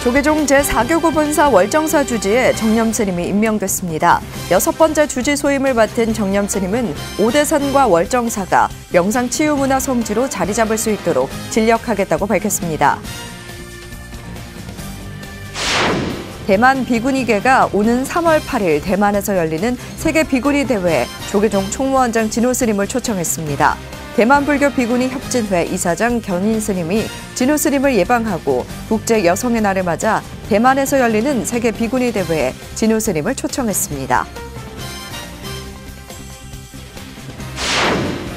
조계종 제4교구 본사 월정사 주지에 정념 스님이 임명됐습니다. 6번째 주지 소임을 맡은 정념 스님은 오대산과 월정사가 명상치유문화 성지로 자리 잡을 수 있도록 진력하겠다고 밝혔습니다. 대만 비구니계가 오는 3월 8일 대만에서 열리는 세계 비구니 대회에 조계종 총무원장 진호 스님을 초청했습니다. 대만 불교 비구니 협진회 이사장 견인 스님이 진호 스님을 예방하고 국제 여성의 날을 맞아 대만에서 열리는 세계 비구니 대회에 진호 스님을 초청했습니다.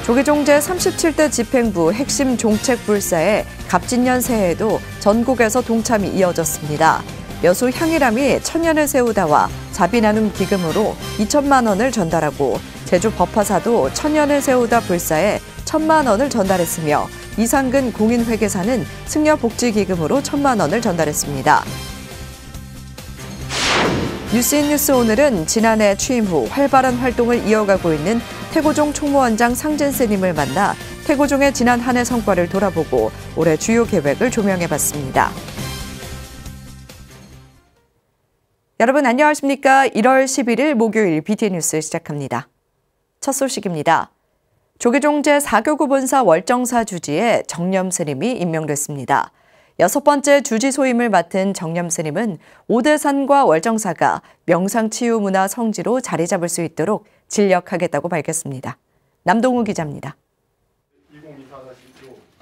조계종 제37대 집행부 핵심 종책 불사의 갑진년 새해에도 전국에서 동참이 이어졌습니다. 여수 향일함이 천년을 세우다와 자비나눔 기금으로 2천만 원을 전달하고 제주 법화사도 천년을 세우다 불사에 1,000만 원을 전달했으며 이상근 공인회계사는 승려복지기금으로 1,000만 원을 전달했습니다. 뉴스인뉴스 오늘은 지난해 취임 후 활발한 활동을 이어가고 있는 태고종 총무원장 상진 스님을 만나 태고종의 지난 한 해 성과를 돌아보고 올해 주요 계획을 조명해봤습니다. 여러분 안녕하십니까? 1월 11일 목요일 BTN 뉴스 시작합니다. 첫 소식입니다. 조계종 제4교구 본사 월정사 주지에 정념 스님이 임명됐습니다. 6번째 주지 소임을 맡은 정념 스님은 오대산과 월정사가 명상치유문화 성지로 자리 잡을 수 있도록 진력하겠다고 밝혔습니다. 남동우 기자입니다.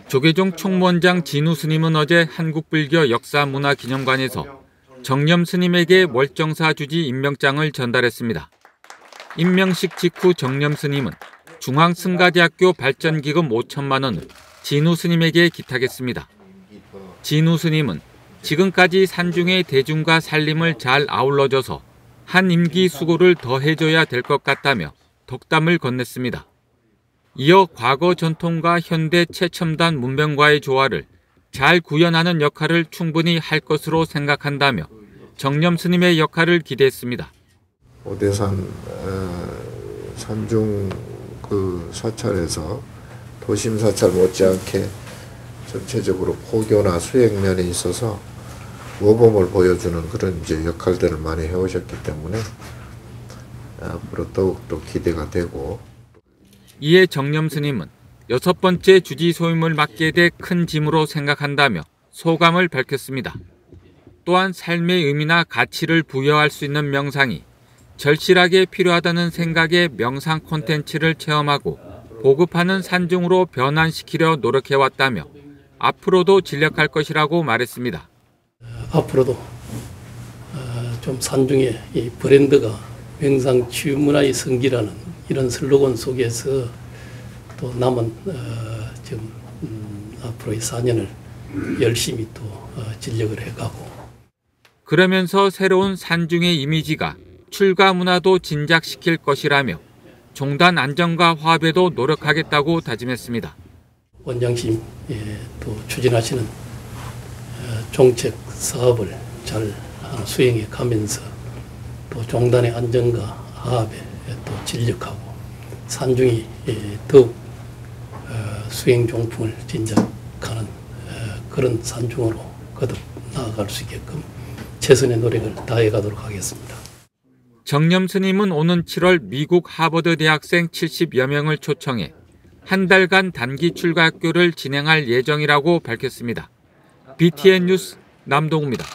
조계종 총무원장 진우 스님은 어제 한국불교 역사문화기념관에서 정념 스님에게 월정사 주지 임명장을 전달했습니다. 임명식 직후 정념 스님은 중앙승가대학교 발전기금 5천만 원을 진우 스님에게 기탁했습니다. 진우 스님은 지금까지 산중의 대중과 살림을 잘 아울러줘서 한 임기 수고를 더 해줘야 될 것 같다며 덕담을 건넸습니다. 이어 과거 전통과 현대 최첨단 문명과의 조화를 잘 구현하는 역할을 충분히 할 것으로 생각한다며 정념 스님의 역할을 기대했습니다. 오대산 산중 사찰에서 도심 사찰 못지않게 전체적으로 포교나 수행면에 있어서 모범을 보여주는 그런 역할들을 많이 해오셨기 때문에 앞으로 더욱더 기대가 되고. 이에 정념 스님은 6번째 주지 소임을 맡게 돼 큰 짐으로 생각한다며 소감을 밝혔습니다. 또한 삶의 의미나 가치를 부여할 수 있는 명상이 절실하게 필요하다는 생각에 명상 콘텐츠를 체험하고 보급하는 산중으로 변환시키려 노력해왔다며 앞으로도 진력할 것이라고 말했습니다. 앞으로도 좀 산중의 이 브랜드가 명상치유문화의 성지라는 이런 슬로건 속에서 또 남은 앞으로의 4년을 열심히 또 진력을 해가고. 그러면서 새로운 산중의 이미지가 출가 문화도 진작시킬 것이라며 종단 안정과 화합에도 노력하겠다고 다짐했습니다. 원장님 또 추진하시는 정책 사업을 잘 수행해 가면서 또 종단의 안정과 화합에 또 진력하고 산중이 더욱 수행 종풍을 진작하는 그런 산중으로 거듭 나아갈 수 있게끔 최선의 노력을 다해 가도록 하겠습니다. 정념 스님은 오는 7월 미국 하버드 대학생 70여 명을 초청해 한 달간 단기 출가학교를 진행할 예정이라고 밝혔습니다. BTN 뉴스 남동우입니다.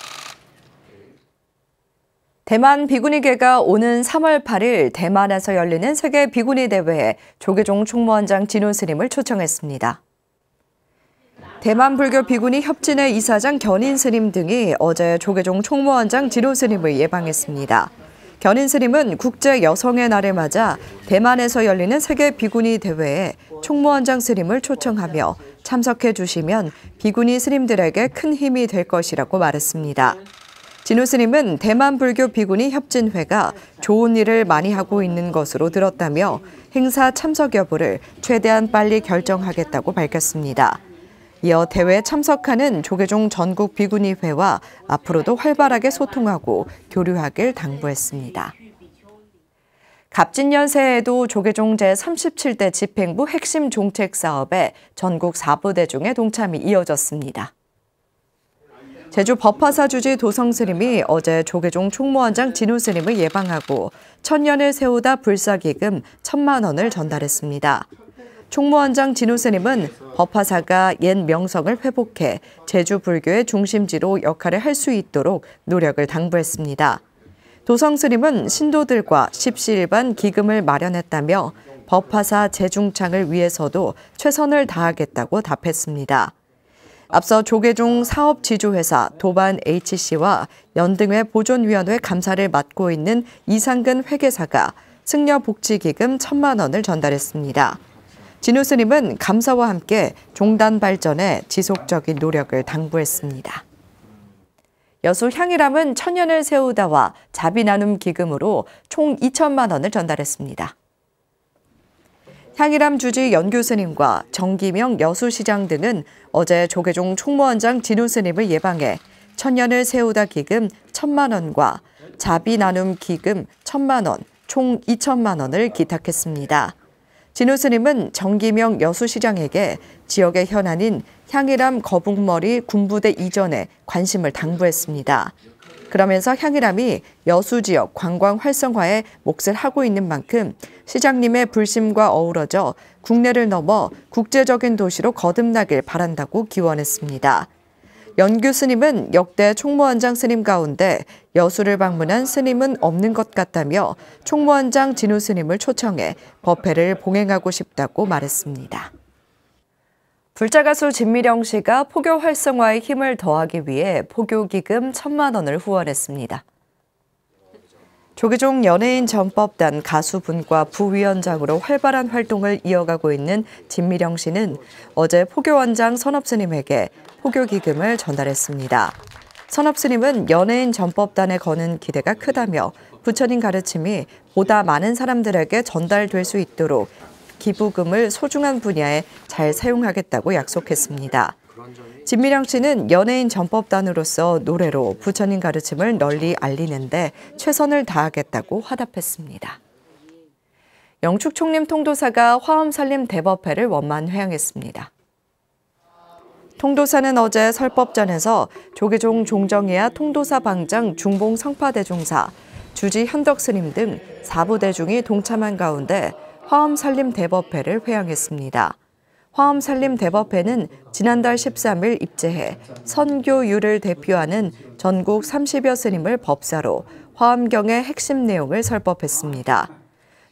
대만 비구니계가 오는 3월 8일 대만에서 열리는 세계 비구니 대회에 조계종 총무원장 진호 스님을 초청했습니다. 대만 불교 비구니 협진회 이사장 견인 스님 등이 어제 조계종 총무원장 진호 스님을 예방했습니다. 견인 스님은 국제 여성의 날을 맞아 대만에서 열리는 세계 비구니 대회에 총무원장 스님을 초청하며 참석해 주시면 비구니 스님들에게 큰 힘이 될 것이라고 말했습니다. 진호 스님은 대만 불교 비구니 협진회가 좋은 일을 많이 하고 있는 것으로 들었다며 행사 참석 여부를 최대한 빨리 결정하겠다고 밝혔습니다. 이어 대회에 참석하는 조계종 전국 비구니회와 앞으로도 활발하게 소통하고 교류하길 당부했습니다. 갑진년 새해에도 조계종 제37대 집행부 핵심 종책 사업에 전국 4부대 중에 동참이 이어졌습니다. 제주 법화사 주지 도성스님이 어제 조계종 총무원장 진우스님을 예방하고 천년을 세우다 불사기금 1,000만 원을 전달했습니다. 총무원장 진우스님은 법화사가 옛 명성을 회복해 제주 불교의 중심지로 역할을 할 수 있도록 노력을 당부했습니다. 도성스님은 신도들과 십시일반 기금을 마련했다며 법화사 재중창을 위해서도 최선을 다하겠다고 답했습니다. 앞서 조계종 사업지주회사 도반 HC와 연등회 보존위원회 감사를 맡고 있는 이상근 회계사가 승려복지기금 1,000만 원을 전달했습니다. 진우 스님은 감사와 함께 종단 발전에 지속적인 노력을 당부했습니다. 여수 향일암은 천년을 세우다와 자비 나눔 기금으로 총 2천만 원을 전달했습니다. 향일암 주지 연규 스님과 정기명 여수시장 등은 어제 조계종 총무원장 진우 스님을 예방해 천년을 세우다 기금 1,000만 원과 자비 나눔 기금 1,000만 원, 총 2천만 원을 기탁했습니다. 진우 스님은 정기명 여수시장에게 지역의 현안인 향일암 거북머리 군부대 이전에 관심을 당부했습니다. 그러면서 향일암이 여수 지역 관광 활성화에 몫을 하고 있는 만큼 시장님의 불심과 어우러져 국내를 넘어 국제적인 도시로 거듭나길 바란다고 기원했습니다. 연규 스님은 역대 총무원장 스님 가운데 여수를 방문한 스님은 없는 것 같다며 총무원장 진우 스님을 초청해 법회를 봉행하고 싶다고 말했습니다. 불자 가수 진미령 씨가 포교 활성화에 힘을 더하기 위해 포교기금 1,000만 원을 후원했습니다. 조계종 연예인 전법단 가수분과 부위원장으로 활발한 활동을 이어가고 있는 진미령 씨는 어제 포교원장 선업스님에게 포교기금을 전달했습니다. 선업스님은 연예인 전법단에 거는 기대가 크다며 부처님 가르침이 보다 많은 사람들에게 전달될 수 있도록 기부금을 소중한 분야에 잘 사용하겠다고 약속했습니다. 진미령 씨는 연예인 전법단으로서 노래로 부처님 가르침을 널리 알리는데 최선을 다하겠다고 화답했습니다. 영축 총림 통도사가 화엄살림 대법회를 원만 회항했습니다. 통도사는 어제 설법전에서 조계종 종정이야 통도사 방장 중봉 성파대종사, 주지 현덕스님 등 4부대중이 동참한 가운데 화엄살림 대법회를 회항했습니다. 화엄살림 대법회는 지난달 13일 입제해 선교유를 대표하는 전국 30여 스님을 법사로 화엄경의 핵심 내용을 설법했습니다.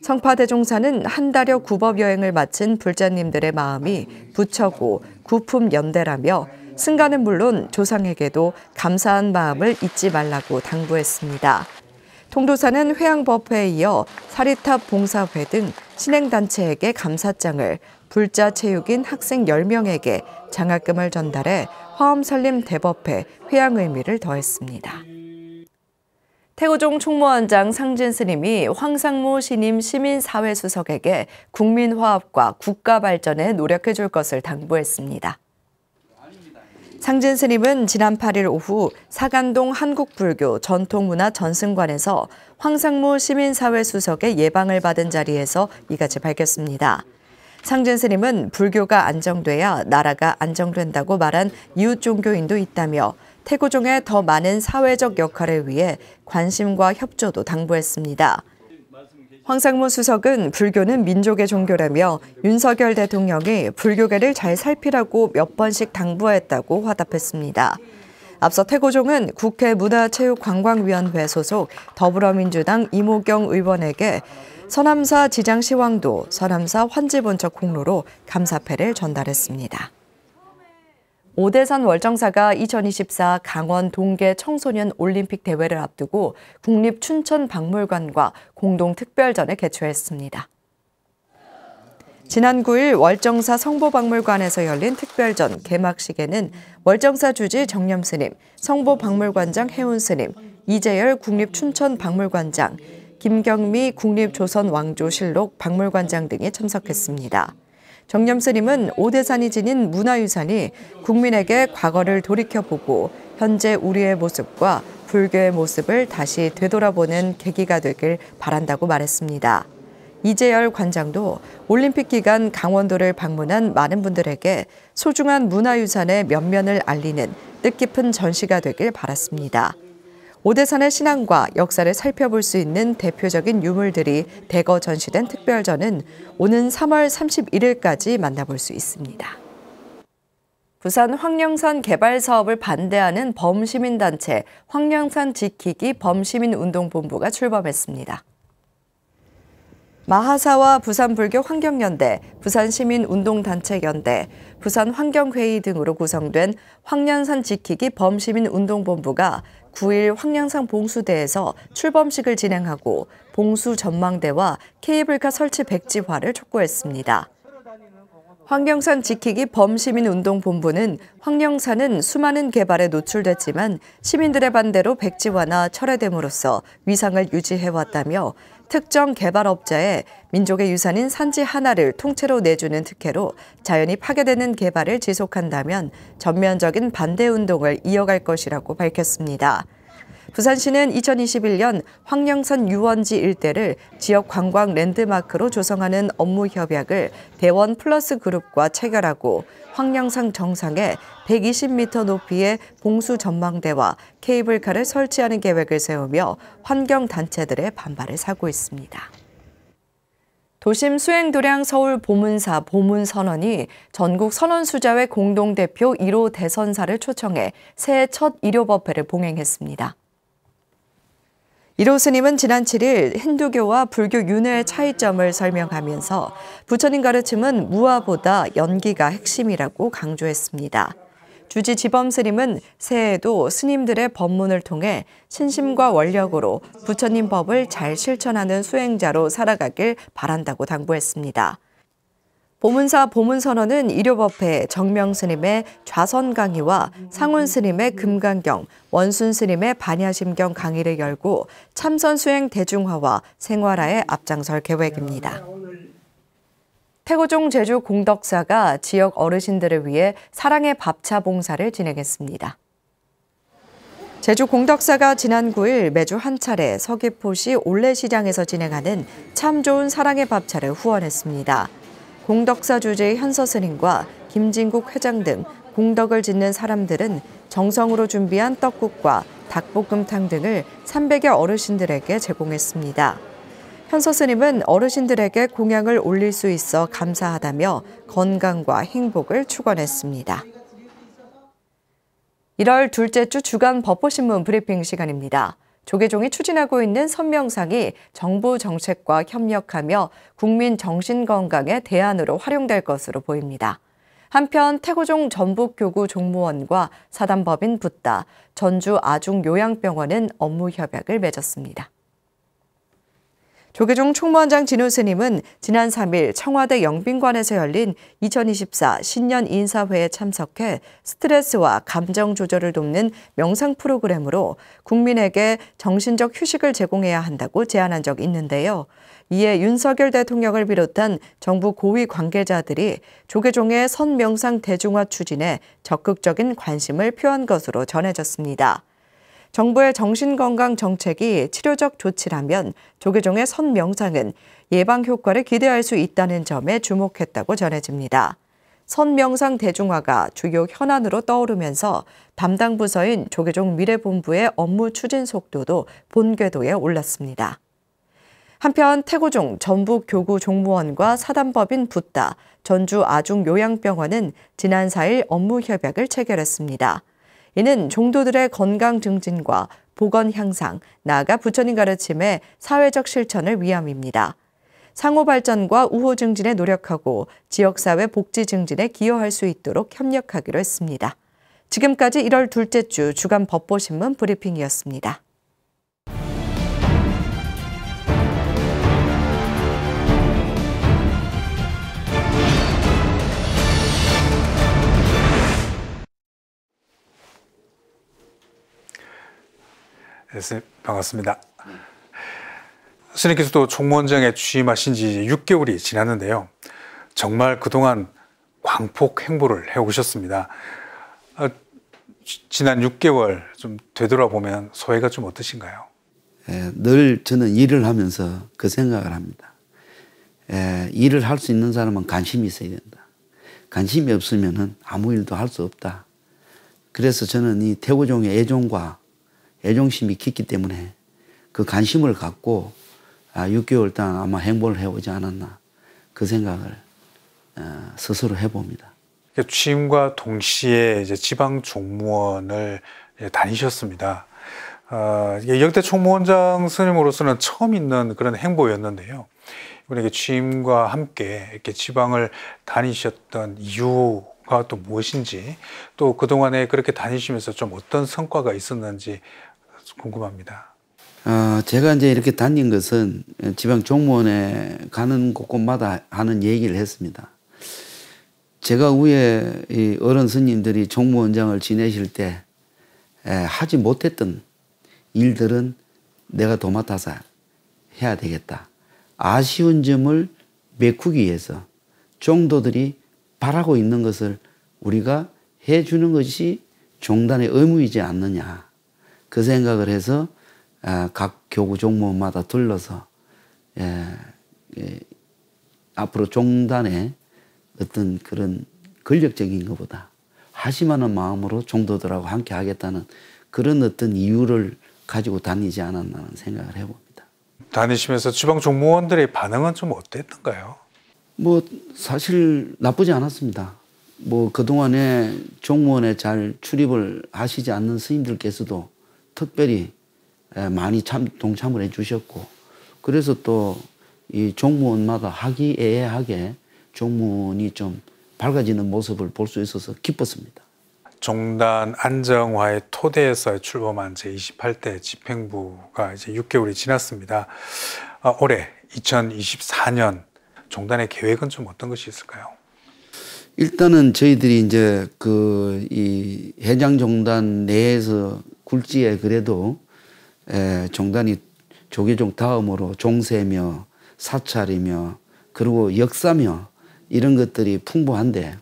성파대종사는 한 달여 구법 여행을 마친 불자님들의 마음이 부처고 구품 연대라며 승가는 물론 조상에게도 감사한 마음을 잊지 말라고 당부했습니다. 통도사는 회항법회에 이어 사리탑 봉사회 등 신행단체에게 감사장을, 불자 체육인 학생 10명에게 장학금을 전달해 화엄살림 대법회 회항 의미를 더했습니다. 태고종 총무원장 상진 스님이 황상무 신임 시민사회수석에게 국민화합과 국가 발전에 노력해 줄 것을 당부했습니다. 상진 스님은 지난 8일 오후 사간동 한국불교 전통문화전승관에서 황상무 시민사회수석의 예방을 받은 자리에서 이같이 밝혔습니다. 상진 스님은 불교가 안정돼야 나라가 안정된다고 말한 이웃 종교인도 있다며 태고종의 더 많은 사회적 역할을 위해 관심과 협조도 당부했습니다. 황상무 수석은 불교는 민족의 종교라며 윤석열 대통령이 불교계를 잘 살피라고 몇 번씩 당부했다고 화답했습니다. 앞서 태고종은 국회 문화체육관광위원회 소속 더불어민주당 이모경 의원에게 서남사 지장시황도, 서남사 환지본척 공로로 감사패를 전달했습니다. 오대산 월정사가 2024 강원 동계 청소년 올림픽 대회를 앞두고 국립춘천박물관과 공동특별전을 개최했습니다. 지난 9일 월정사 성보박물관에서 열린 특별전 개막식에는 월정사 주지 정념스님, 성보박물관장 해운스님, 이재열 국립춘천박물관장, 김경미 국립조선왕조실록 박물관장 등이 참석했습니다. 정념스님은 오대산이 지닌 문화유산이 국민에게 과거를 돌이켜보고 현재 우리의 모습과 불교의 모습을 다시 되돌아보는 계기가 되길 바란다고 말했습니다. 이재열 관장도 올림픽 기간 강원도를 방문한 많은 분들에게 소중한 문화유산의 면면을 알리는 뜻깊은 전시가 되길 바랐습니다. 오대산의 신앙과 역사를 살펴볼 수 있는 대표적인 유물들이 대거 전시된 특별전은 오는 3월 31일까지 만나볼 수 있습니다. 부산 황령산 개발 사업을 반대하는 범시민단체 황령산 지키기 범시민운동본부가 출범했습니다. 마하사와 부산불교 환경연대, 부산시민운동단체연대, 부산환경회의 등으로 구성된 황령산 지키기 범시민운동본부가 9일 황령산 봉수대에서 출범식을 진행하고 봉수 전망대와 케이블카 설치 백지화를 촉구했습니다. 황령산 지키기 범시민운동본부는 황령산은 수많은 개발에 노출됐지만 시민들의 반대로 백지화나 철회됨으로써 위상을 유지해왔다며 특정 개발업자에 민족의 유산인 산지 하나를 통째로 내주는 특혜로 자연이 파괴되는 개발을 지속한다면 전면적인 반대 운동을 이어갈 것이라고 밝혔습니다. 부산시는 2021년 황령산 유원지 일대를 지역 관광 랜드마크로 조성하는 업무 협약을 대원 플러스 그룹과 체결하고 황령산 정상에 120m 높이의 봉수 전망대와 케이블카를 설치하는 계획을 세우며 환경단체들의 반발을 사고 있습니다. 도심 수행도량 서울 보문사 보문선언이 전국 선언수자회 공동대표 1호 대선사를 초청해 새해 첫 일요법회를 봉행했습니다. 1호 스님은 지난 7일 힌두교와 불교 윤회의 차이점을 설명하면서 부처님 가르침은 무아보다 연기가 핵심이라고 강조했습니다. 주지 지범 스님은 새해에도 스님들의 법문을 통해 신심과 원력으로 부처님 법을 잘 실천하는 수행자로 살아가길 바란다고 당부했습니다. 보문사 보문선언은 일요법회 정명 스님의 좌선 강의와 상훈 스님의 금강경, 원순 스님의 반야심경 강의를 열고 참선 수행 대중화와 생활화에 앞장설 계획입니다. 태고종 제주 공덕사가 지역 어르신들을 위해 사랑의 밥차 봉사를 진행했습니다. 제주 공덕사가 지난 9일 매주 한 차례 서귀포시 올레시장에서 진행하는 참 좋은 사랑의 밥차를 후원했습니다. 공덕사 주재 현서 스님과 김진국 회장 등 공덕을 짓는 사람들은 정성으로 준비한 떡국과 닭볶음탕 등을 300여 어르신들에게 제공했습니다. 현서 스님은 어르신들에게 공양을 올릴 수 있어 감사하다며 건강과 행복을 축원했습니다. 1월 둘째 주 주간 법보신문 브리핑 시간입니다. 조계종이 추진하고 있는 선명상이 정부 정책과 협력하며 국민 정신건강의 대안으로 활용될 것으로 보입니다. 한편 태고종 전북교구 종무원과 사단법인 붓다, 전주 아중요양병원은 업무 협약을 맺었습니다. 조계종 총무원장 진우 스님은 지난 3일 청와대 영빈관에서 열린 2024 신년 인사회에 참석해 스트레스와 감정 조절을 돕는 명상 프로그램으로 국민에게 정신적 휴식을 제공해야 한다고 제안한 적이 있는데요. 이에 윤석열 대통령을 비롯한 정부 고위 관계자들이 조계종의 선명상 대중화 추진에 적극적인 관심을 표한 것으로 전해졌습니다. 정부의 정신건강 정책이 치료적 조치라면 조계종의 선명상은 예방 효과를 기대할 수 있다는 점에 주목했다고 전해집니다. 선명상 대중화가 주요 현안으로 떠오르면서 담당 부서인 조계종 미래본부의 업무 추진 속도도 본궤도에 올랐습니다. 한편 태고종 전북교구 종무원과 사단법인 붓다, 전주 아중요양병원은 지난 4일 업무 협약을 체결했습니다. 이는 종도들의 건강 증진과 보건 향상, 나아가 부처님 가르침의 사회적 실천을 위함입니다. 상호 발전과 우호 증진에 노력하고 지역사회 복지 증진에 기여할 수 있도록 협력하기로 했습니다. 지금까지 1월 둘째 주 주간 법보신문 브리핑이었습니다. 네, 반갑습니다. 스님께서도 총무원장에 취임하신 지 6개월이 지났는데요. 정말 그동안 광폭 행보를 해오셨습니다. 지난 6개월 좀 되돌아보면 소회가 좀 어떠신가요? 늘 저는 일을 하면서 그 생각을 합니다. 일을 할 수 있는 사람은 관심이 있어야 된다. 관심이 없으면은 아무 일도 할 수 없다. 그래서 저는 이 태고종의 애종과 애종심이 깊기 때문에 그 관심을 갖고 6개월 동안 아마 행보를 해오지 않았나 그 생각을 스스로 해봅니다. 취임과 동시에 이제 지방 총무원을 다니셨습니다. 역대 총무원장 스님으로서는 처음 있는 그런 행보였는데요. 이번에 취임과 함께 이렇게 지방을 다니셨던 이유가 또 무엇인지, 또 그동안에 그렇게 다니시면서 좀 어떤 성과가 있었는지 궁금합니다. 제가 이제 이렇게 다닌 것은 지방 총무원에 가는 곳곳마다 하는 얘기를 했습니다. 제가 위에 이 어른 스님들이 총무원장을 지내실 때 하지 못했던 일들은 내가 도맡아서 해야 되겠다. 아쉬운 점을 메꾸기 위해서 종도들이 바라고 있는 것을 우리가 해주는 것이 종단의 의무이지 않느냐. 그 생각을 해서 각 교구 종무원마다 둘러서 앞으로 종단의 어떤 그런 권력적인 것보다 하심하는 마음으로 종도들하고 함께 하겠다는 그런 어떤 이유를 가지고 다니지 않았나 생각을 해봅니다. 다니시면서 지방 종무원들의 반응은 좀 어땠던가요? 뭐 사실 나쁘지 않았습니다. 뭐 그동안에 종무원에 잘 출입을 하시지 않는 스님들께서도 특별히 많이 동참을 해주셨고, 그래서 또 이 종무원마다 화기애애하게 종무원이 좀 밝아지는 모습을 볼 수 있어서 기뻤습니다. 종단 안정화의 토대에서 출범한 제28대 집행부가 이제 6개월이 지났습니다. 올해 2024년 종단의 계획은 좀 어떤 것이 있을까요? 일단은 저희들이 이제 이 해장종단 내에서 굴지에 그래도 종단이 조계종 다음으로 종세며 사찰이며 그리고 역사며 이런 것들이 풍부한데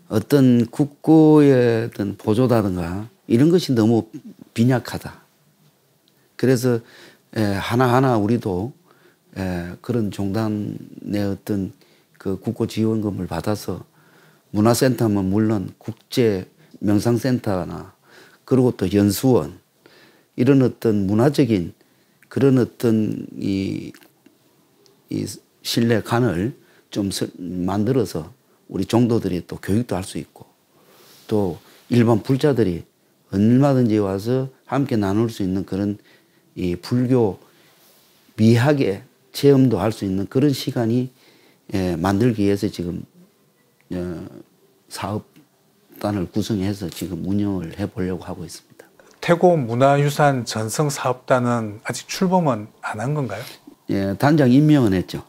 어떤 국고의 어떤 보조다든가 이런 것이 너무 빈약하다. 그래서 하나하나 우리도 그런 종단의 어떤 그 국고 지원금을 받아서 문화센터면 물론 국제 명상센터나 그리고 또 연수원 이런 어떤 문화적인 그런 어떤 이 신뢰관을 좀 만들어서 우리 종도들이 또 교육도 할 수 있고 또 일반 불자들이 얼마든지 와서 함께 나눌 수 있는 그런 이 불교 미학의 체험도 할 수 있는 그런 시간이 만들기 위해서 지금 사업단을 구성해서 지금 운영을 해보려고 하고 있습니다. 태고 문화유산 전승사업단은 아직 출범은 안 한 건가요? 예, 단장 임명은 했죠.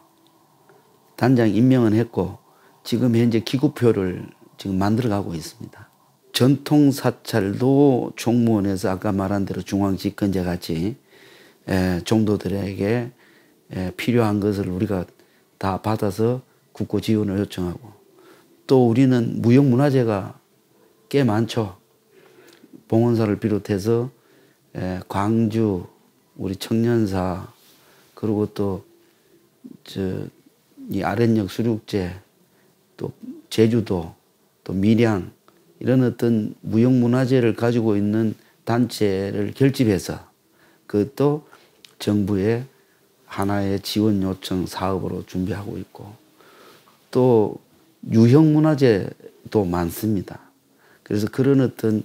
단장 임명은 했고 지금 현재 기구표를 지금 만들어가고 있습니다. 전통사찰도 총무원에서 아까 말한 대로 중앙집권제 같이 종도들에게 필요한 것을 우리가 다 받아서 국고 지원을 요청하고 또 우리는 무형문화재가 꽤 많죠. 봉헌사를 비롯해서 광주, 우리 청년사 그리고 또 이 아랫역 수륙제 또 제주도 또 밀양 이런 어떤 무형문화재를 가지고 있는 단체를 결집해서 그것도 정부의 하나의 지원 요청 사업으로 준비하고 있고 또 유형문화재도 많습니다. 그래서 그런 어떤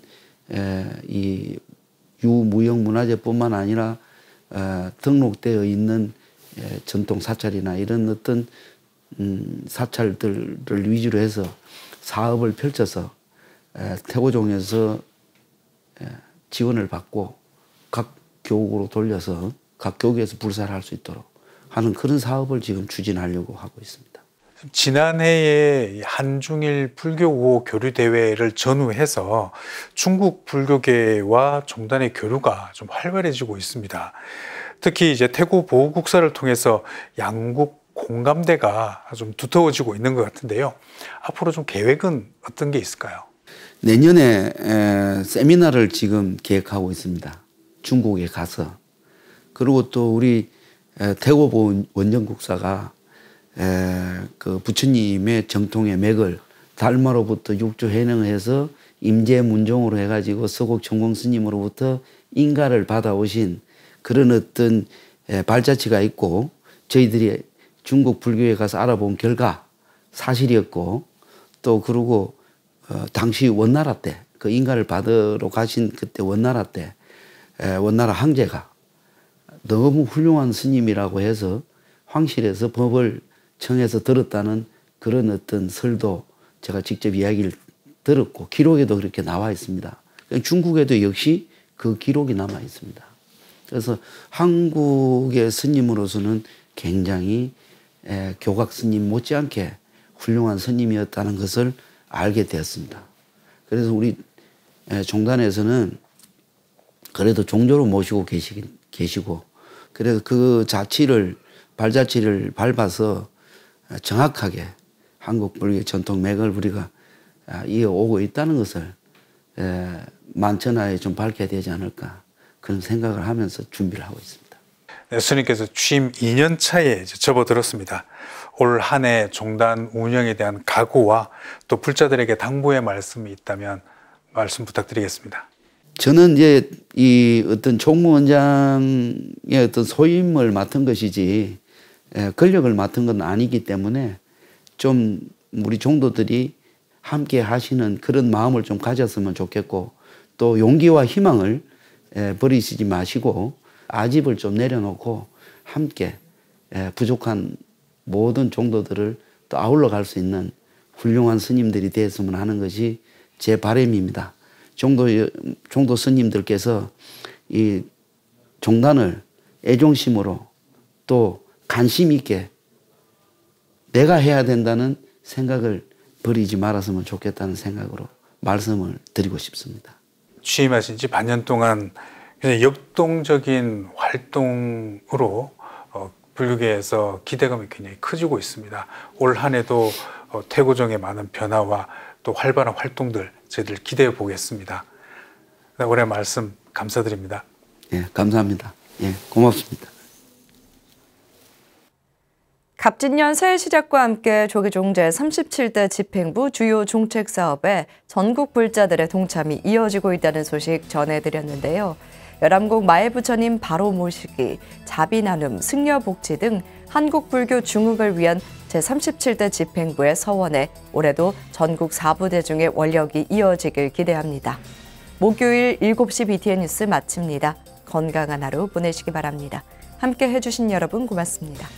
이 유무형문화재뿐만 아니라 등록되어 있는 전통 사찰이나 이런 어떤 사찰들을 위주로 해서 사업을 펼쳐서 태고종에서 지원을 받고 각 교육으로 돌려서 각 교육에서 불사를 할 수 있도록 하는 그런 사업을 지금 추진하려고 하고 있습니다. 지난해에 한중일 불교 교류 대회를 전후해서 중국 불교계와 종단의 교류가 좀 활발해지고 있습니다. 특히 이제 태고 보호국사를 통해서 양국 공감대가 좀 두터워지고 있는 것 같은데요. 앞으로 좀 계획은 어떤 게 있을까요? 내년에 세미나를 지금 계획하고 있습니다. 중국에 가서. 그리고 또 우리 태고 원정국사가 그 부처님의 정통의 맥을 달마로부터 육조 해능을 해서 임재문종으로 해가지고 서곡 청공 스님으로부터 인가를 받아오신 그런 어떤 발자취가 있고 저희들이 중국 불교에 가서 알아본 결과 사실이었고 또 그리고 당시 원나라 때 그 인가를 받으러 가신 그때 원나라 때 원나라 황제가 너무 훌륭한 스님이라고 해서 황실에서 법을 청해서 들었다는 그런 어떤 설도 제가 직접 이야기를 들었고 기록에도 그렇게 나와 있습니다. 중국에도 역시 그 기록이 남아 있습니다. 그래서 한국의 스님으로서는 굉장히 교각 스님 못지않게 훌륭한 스님이었다는 것을 알게 되었습니다. 그래서 우리 종단에서는 그래도 종조로 모시고 계시고 그래서 그 발자취를 밟아서 정확하게 한국 불교 전통 맥을 우리가 이어오고 있다는 것을 만천하에 좀 밝혀야 되지 않을까 그런 생각을 하면서 준비를 하고 있습니다. 네, 스님께서 취임 2년 차에 접어들었습니다. 올 한 해 종단 운영에 대한 각오와 또 불자들에게 당부의 말씀이 있다면 말씀 부탁드리겠습니다. 저는 이제 이 어떤 총무원장의 어떤 소임을 맡은 것이지 권력을 맡은 건 아니기 때문에 좀 우리 종도들이 함께 하시는 그런 마음을 좀 가졌으면 좋겠고 또 용기와 희망을 버리시지 마시고 아집을 좀 내려놓고 함께 부족한 모든 종도들을 또 아울러 갈 수 있는 훌륭한 스님들이 되었으면 하는 것이 제 바람입니다. 종도 스님들께서 이 종단을 애종심으로 또 관심 있게 내가 해야 된다는 생각을 버리지 말았으면 좋겠다는 생각으로 말씀을 드리고 싶습니다. 취임하신 지 반년 동안 굉장히 역동적인 활동으로 불교계에서 기대감이 굉장히 커지고 있습니다. 올 한 해도 태고종의 많은 변화와 또 활발한 활동들 저희들 기대해 보겠습니다. 올해 말씀 감사드립니다. 예, 감사합니다. 예, 고맙습니다. 갑진년 새해 시작과 함께 조계종 제37대 집행부 주요 종책 사업에 전국 불자들의 동참이 이어지고 있다는 소식 전해드렸는데요. 열암국 마애부처님 바로 모시기, 자비나눔, 승려복지 등 한국불교 중흥을 위한 제37대 집행부의 서원에 올해도 전국 4부대 중의 원력이 이어지길 기대합니다. 목요일 7시 BTN 뉴스 마칩니다. 건강한 하루 보내시기 바랍니다. 함께 해주신 여러분 고맙습니다.